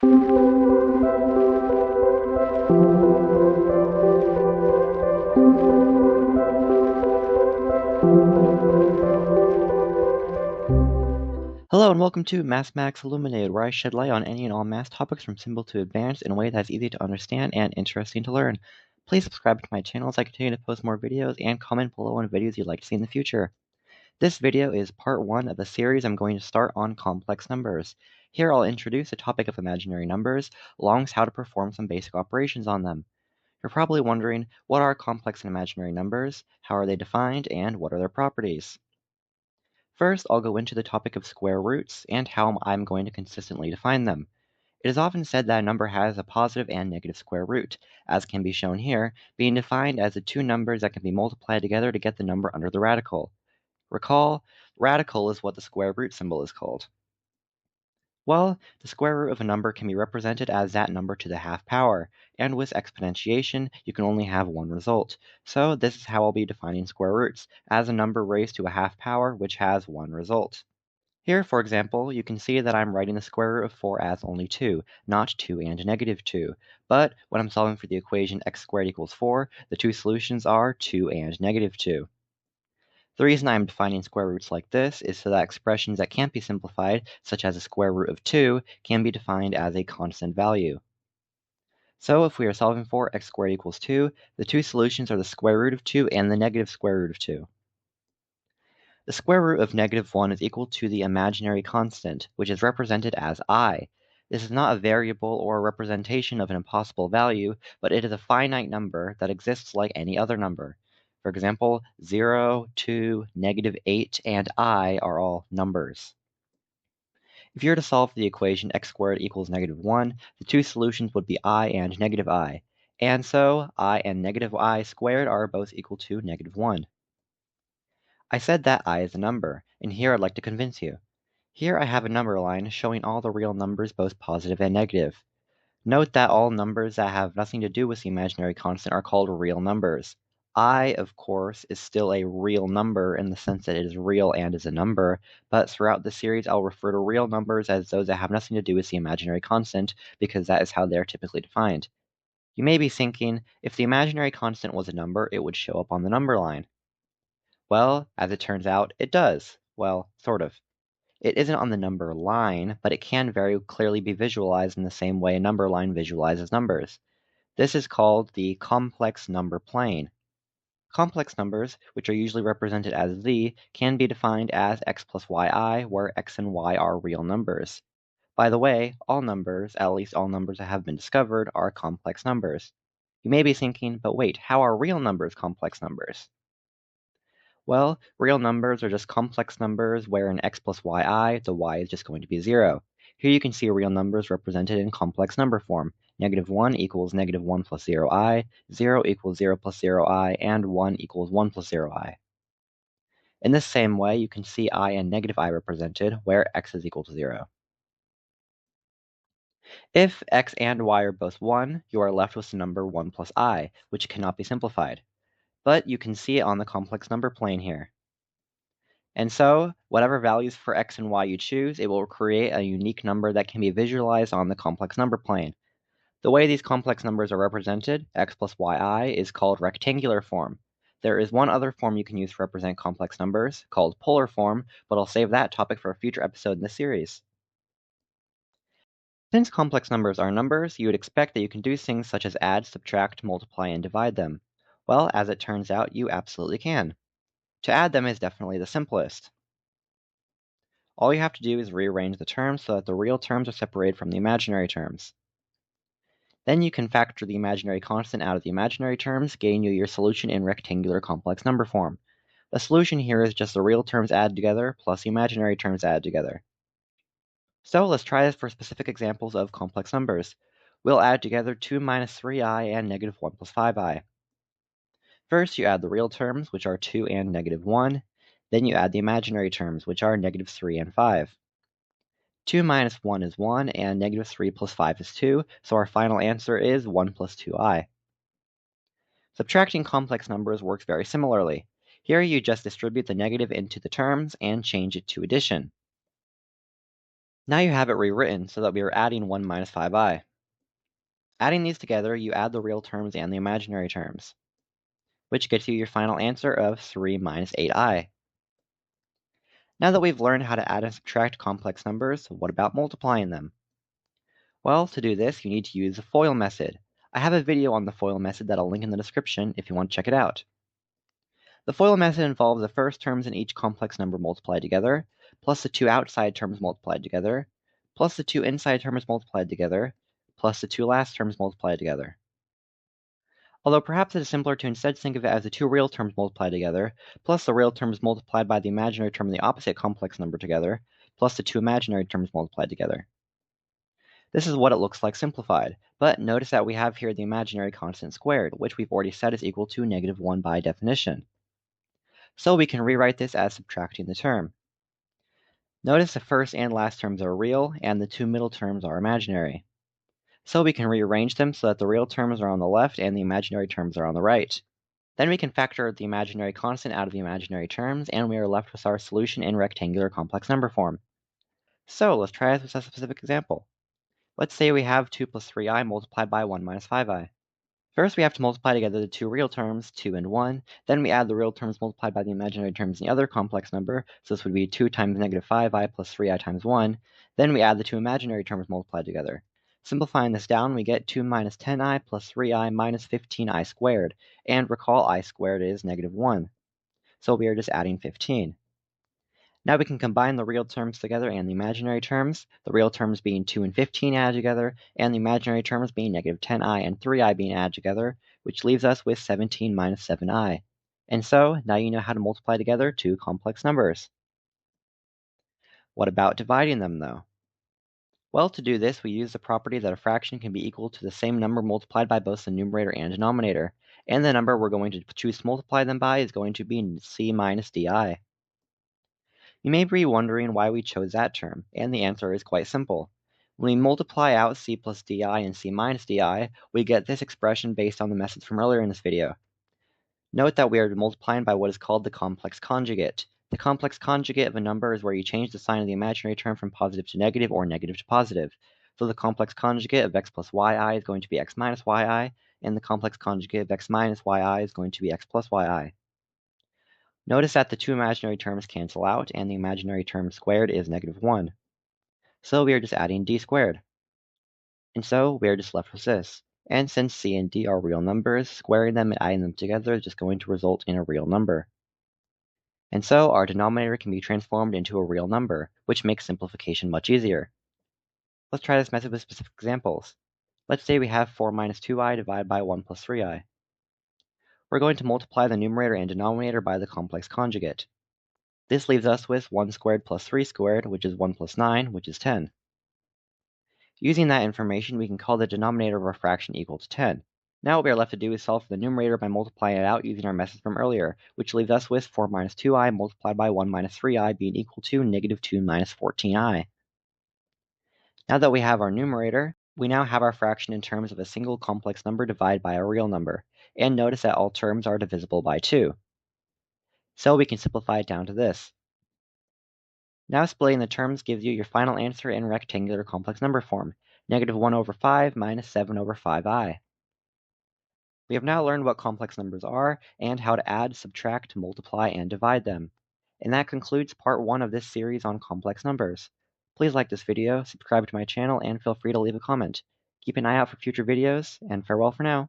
Hello and welcome to Mathematics Illuminated, where I shed light on any and all math topics from simple to advanced in a way that's easy to understand and interesting to learn. Please subscribe to my channel as I continue to post more videos and comment below on videos you'd like to see in the future. This video is part 1 of a series I'm going to start on complex numbers. Here I'll introduce the topic of imaginary numbers, along with how to perform some basic operations on them. You're probably wondering, what are complex and imaginary numbers, how are they defined, and what are their properties? First, I'll go into the topic of square roots and how I'm going to consistently define them. It is often said that a number has a positive and negative square root, as can be shown here, being defined as the two numbers that can be multiplied together to get the number under the radical. Recall, radical is what the square root symbol is called. Well, the square root of a number can be represented as that number to the half power, and with exponentiation, you can only have one result. So this is how I'll be defining square roots, as a number raised to a half power which has one result. Here, for example, you can see that I'm writing the square root of 4 as only 2, not 2 and negative 2. But when I'm solving for the equation x squared equals 4, the two solutions are 2 and negative 2. The reason I'm defining square roots like this is so that expressions that can't be simplified, such as the square root of 2, can be defined as a constant value. So if we are solving for x squared equals 2, the two solutions are the square root of 2 and the negative square root of 2. The square root of negative 1 is equal to the imaginary constant, which is represented as I. This is not a variable or a representation of an impossible value, but it is a finite number that exists like any other number. For example, 0, 2, -8, and I are all numbers. If you were to solve for the equation x squared equals -1, the two solutions would be I and negative I. And so, I and negative I squared are both equal to -1. I said that I is a number, and here I'd like to convince you. Here I have a number line showing all the real numbers, both positive and negative. Note that all numbers that have nothing to do with the imaginary constant are called real numbers. I, of course, is still a real number in the sense that it is real and is a number, but throughout the series I'll refer to real numbers as those that have nothing to do with the imaginary constant, because that is how they are typically defined. You may be thinking, if the imaginary constant was a number, it would show up on the number line. Well, as it turns out, it does. Well, sort of. It isn't on the number line, but it can very clearly be visualized in the same way a number line visualizes numbers. This is called the complex number plane. Complex numbers, which are usually represented as z, can be defined as x plus yi, where x and y are real numbers. By the way, all numbers, at least all numbers that have been discovered, are complex numbers. You may be thinking, but wait, how are real numbers complex numbers? Well, real numbers are just complex numbers where in x plus yi, the y is just going to be 0. Here you can see real numbers represented in complex number form. -1 equals -1 plus 0i, 0 equals 0 plus 0i, and 1 equals 1 plus 0i. In this same way, you can see I and negative I represented, where x is equal to 0. If x and y are both 1, you are left with the number 1 plus I, which cannot be simplified. But you can see it on the complex number plane here. And so, whatever values for x and y you choose, it will create a unique number that can be visualized on the complex number plane. The way these complex numbers are represented, x plus yi, is called rectangular form. There is one other form you can use to represent complex numbers, called polar form, but I'll save that topic for a future episode in this series. Since complex numbers are numbers, you would expect that you can do things such as add, subtract, multiply, and divide them. Well, as it turns out, you absolutely can. To add them is definitely the simplest. All you have to do is rearrange the terms so that the real terms are separated from the imaginary terms. Then you can factor the imaginary constant out of the imaginary terms, getting you your solution in rectangular complex number form. The solution here is just the real terms added together plus the imaginary terms added together. So let's try this for specific examples of complex numbers. We'll add together 2 minus 3i and -1 plus 5i. First, you add the real terms, which are 2 and -1. Then you add the imaginary terms, which are -3 and 5. 2 minus 1 is 1, and -3 plus 5 is 2, so our final answer is 1 plus 2i. Subtracting complex numbers works very similarly. Here you just distribute the negative into the terms and change it to addition. Now you have it rewritten so that we are adding 1 minus 5i. Adding these together, you add the real terms and the imaginary terms, which gets you your final answer of 3 minus 8i. Now that we've learned how to add and subtract complex numbers, what about multiplying them? Well, to do this, you need to use the FOIL method. I have a video on the FOIL method that I'll link in the description if you want to check it out. The FOIL method involves the first terms in each complex number multiplied together, plus the two outside terms multiplied together, plus the two inside terms multiplied together, plus the two last terms multiplied together. Although perhaps it is simpler to instead think of it as the two real terms multiplied together, plus the real terms multiplied by the imaginary term in the opposite complex number together, plus the two imaginary terms multiplied together. This is what it looks like simplified, but notice that we have here the imaginary constant squared, which we've already said is equal to -1 by definition. So we can rewrite this as subtracting the term. Notice the first and last terms are real, and the two middle terms are imaginary. So we can rearrange them so that the real terms are on the left and the imaginary terms are on the right. Then we can factor the imaginary constant out of the imaginary terms, and we are left with our solution in rectangular complex number form. So let's try this with a specific example. Let's say we have 2 plus 3i multiplied by 1 minus 5i. First, we have to multiply together the two real terms, 2 and 1. Then we add the real terms multiplied by the imaginary terms in the other complex number, so this would be 2 times -5i plus 3i times 1. Then we add the two imaginary terms multiplied together. Simplifying this down, we get 2 minus 10i plus 3i minus 15i squared. And recall I squared is -1. So we are just adding 15. Now we can combine the real terms together and the imaginary terms, the real terms being 2 and 15 added together, and the imaginary terms being -10i and 3i being added together, which leaves us with 17 minus 7i. And so, now you know how to multiply together two complex numbers. What about dividing them, though? Well, to do this, we use the property that a fraction can be equal to the same number multiplied by both the numerator and denominator, and the number we're going to choose to multiply them by is going to be c minus di. You may be wondering why we chose that term, and the answer is quite simple. When we multiply out c plus di and c minus di, we get this expression based on the methods from earlier in this video. Note that we are multiplying by what is called the complex conjugate. The complex conjugate of a number is where you change the sign of the imaginary term from positive to negative or negative to positive. So the complex conjugate of x plus yi is going to be x minus yi, and the complex conjugate of x minus yi is going to be x plus yi. Notice that the two imaginary terms cancel out, and the imaginary term squared is -1. So we are just adding d squared. And so we are just left with this. And since c and d are real numbers, squaring them and adding them together is just going to result in a real number. And so our denominator can be transformed into a real number, which makes simplification much easier. Let's try this method with specific examples. Let's say we have 4 minus 2i divided by 1 plus 3i. We're going to multiply the numerator and denominator by the complex conjugate. This leaves us with 1 squared plus 3 squared, which is 1 plus 9, which is 10. Using that information, we can call the denominator of our fraction equal to 10. Now what we are left to do is solve for the numerator by multiplying it out using our method from earlier, which leaves us with 4 minus 2i multiplied by 1 minus 3i being equal to -2 minus 14i. Now that we have our numerator, we now have our fraction in terms of a single complex number divided by a real number, and notice that all terms are divisible by 2. So we can simplify it down to this. Now splitting the terms gives you your final answer in rectangular complex number form, -1 over 5 minus 7 over 5i. We have now learned what complex numbers are and how to add, subtract, multiply, and divide them. And that concludes part 1 of this series on complex numbers. Please like this video, subscribe to my channel, and feel free to leave a comment. Keep an eye out for future videos, and farewell for now.